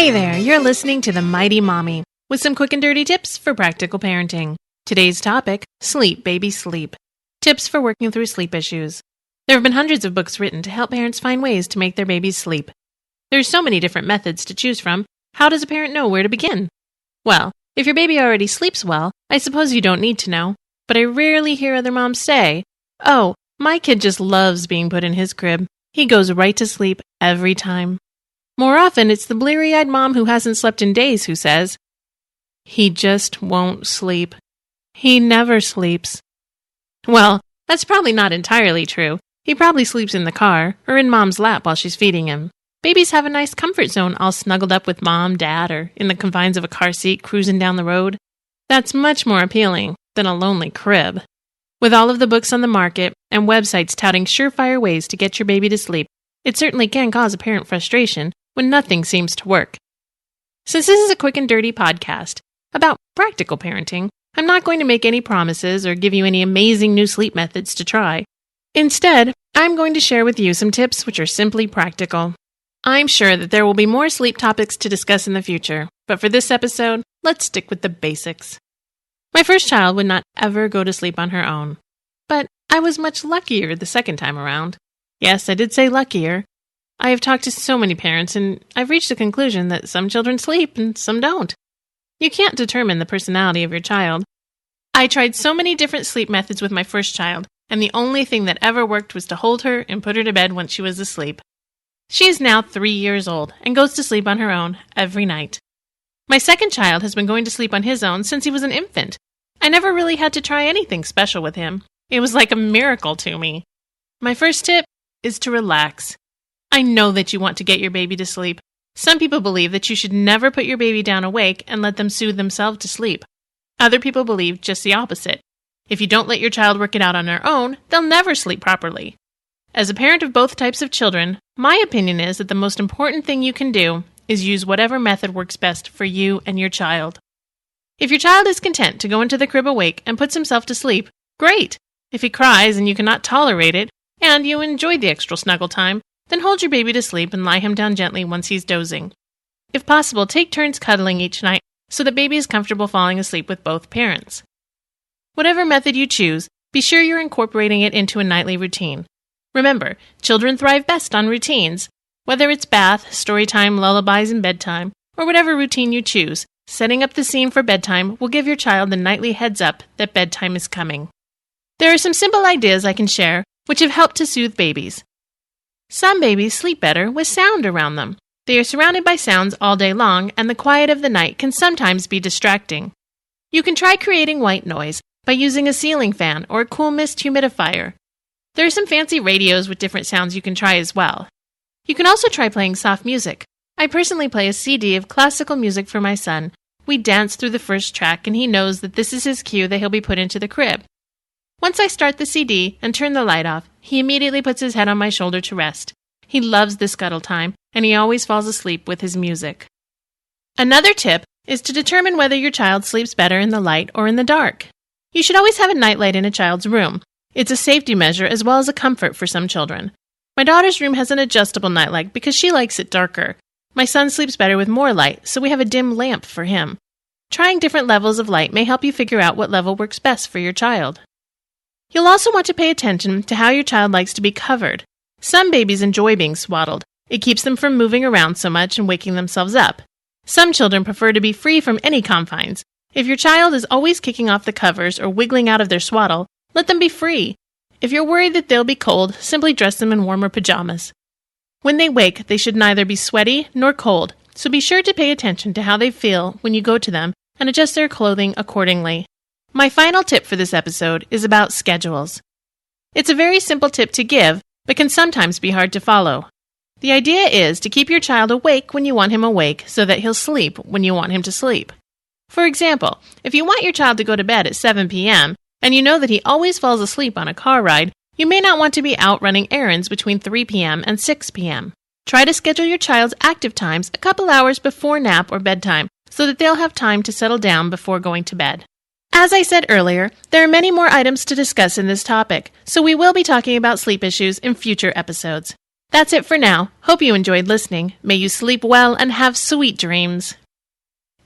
Hey there, you're listening to The Mighty Mommy with some quick and dirty tips for practical parenting. Today's topic, sleep, baby, sleep. Tips for working through sleep issues. There have been hundreds of books written to help parents find ways to make their babies sleep. There's so many different methods to choose from. How does a parent know where to begin? Well, if your baby already sleeps well, I suppose you don't need to know. But I rarely hear other moms say, "Oh, my kid just loves being put in his crib. He goes right to sleep every time." More often, it's the bleary-eyed mom who hasn't slept in days who says, "He just won't sleep. He never sleeps." Well, that's probably not entirely true. He probably sleeps in the car or in mom's lap while she's feeding him. Babies have a nice comfort zone all snuggled up with mom, dad, or in the confines of a car seat cruising down the road. That's much more appealing than a lonely crib. With all of the books on the market and websites touting surefire ways to get your baby to sleep, it certainly can cause apparent frustration when nothing seems to work. Since this is a quick and dirty podcast about practical parenting, I'm not going to make any promises or give you any amazing new sleep methods to try. Instead, I'm going to share with you some tips which are simply practical. I'm sure that there will be more sleep topics to discuss in the future, but for this episode, let's stick with the basics. My first child would not ever go to sleep on her own, but I was much luckier the second time around. Yes, I did say luckier. I have talked to so many parents, and I've reached the conclusion that some children sleep and some don't. You can't determine the personality of your child. I tried so many different sleep methods with my first child, and the only thing that ever worked was to hold her and put her to bed once she was asleep. She is now 3 years old and goes to sleep on her own every night. My second child has been going to sleep on his own since he was an infant. I never really had to try anything special with him. It was like a miracle to me. My first tip is to relax. I know that you want to get your baby to sleep. Some people believe that you should never put your baby down awake and let them soothe themselves to sleep. Other people believe just the opposite. If you don't let your child work it out on their own, they'll never sleep properly. As a parent of both types of children, my opinion is that the most important thing you can do is use whatever method works best for you and your child. If your child is content to go into the crib awake and puts himself to sleep, great! If he cries and you cannot tolerate it, and you enjoy the extra snuggle time, then hold your baby to sleep and lie him down gently once he's dozing. If possible, take turns cuddling each night so that baby is comfortable falling asleep with both parents. Whatever method you choose, be sure you're incorporating it into a nightly routine. Remember, children thrive best on routines. Whether it's bath, story time, lullabies, and bedtime, or whatever routine you choose, setting up the scene for bedtime will give your child the nightly heads up that bedtime is coming. There are some simple ideas I can share which have helped to soothe babies. Some babies sleep better with sound around them. They are surrounded by sounds all day long, and the quiet of the night can sometimes be distracting. You can try creating white noise by using a ceiling fan or a cool mist humidifier. There are some fancy radios with different sounds you can try as well. You can also try playing soft music. I personally play a CD of classical music for my son. We dance through the first track, and he knows that this is his cue that he'll be put into the crib. Once I start the CD and turn the light off, he immediately puts his head on my shoulder to rest. He loves this cuddle time, and he always falls asleep with his music. Another tip is to determine whether your child sleeps better in the light or in the dark. You should always have a nightlight in a child's room. It's a safety measure as well as a comfort for some children. My daughter's room has an adjustable nightlight because she likes it darker. My son sleeps better with more light, so we have a dim lamp for him. Trying different levels of light may help you figure out what level works best for your child. You'll also want to pay attention to how your child likes to be covered. Some babies enjoy being swaddled. It keeps them from moving around so much and waking themselves up. Some children prefer to be free from any confines. If your child is always kicking off the covers or wiggling out of their swaddle, let them be free. If you're worried that they'll be cold, simply dress them in warmer pajamas. When they wake, they should neither be sweaty nor cold, so be sure to pay attention to how they feel when you go to them and adjust their clothing accordingly. My final tip for this episode is about schedules. It's a very simple tip to give, but can sometimes be hard to follow. The idea is to keep your child awake when you want him awake so that he'll sleep when you want him to sleep. For example, if you want your child to go to bed at 7 p.m., and you know that he always falls asleep on a car ride, you may not want to be out running errands between 3 p.m. and 6 p.m. Try to schedule your child's active times a couple hours before nap or bedtime so that they'll have time to settle down before going to bed. As I said earlier, there are many more items to discuss in this topic, so we will be talking about sleep issues in future episodes. That's it for now. Hope you enjoyed listening. May you sleep well and have sweet dreams.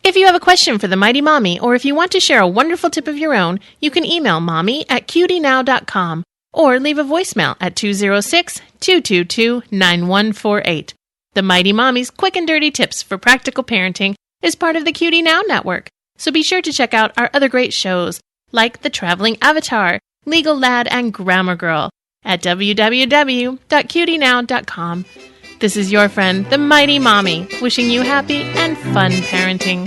If you have a question for the Mighty Mommy, or if you want to share a wonderful tip of your own, you can email mommy@cutienow.com or leave a voicemail at 206-222-9148. The Mighty Mommy's Quick and Dirty Tips for Practical Parenting is part of the Cutie Now Network, so be sure to check out our other great shows like The Traveling Avatar, Legal Lad, and Grammar Girl at www.cutienow.com. This is your friend, the Mighty Mommy, wishing you happy and fun parenting.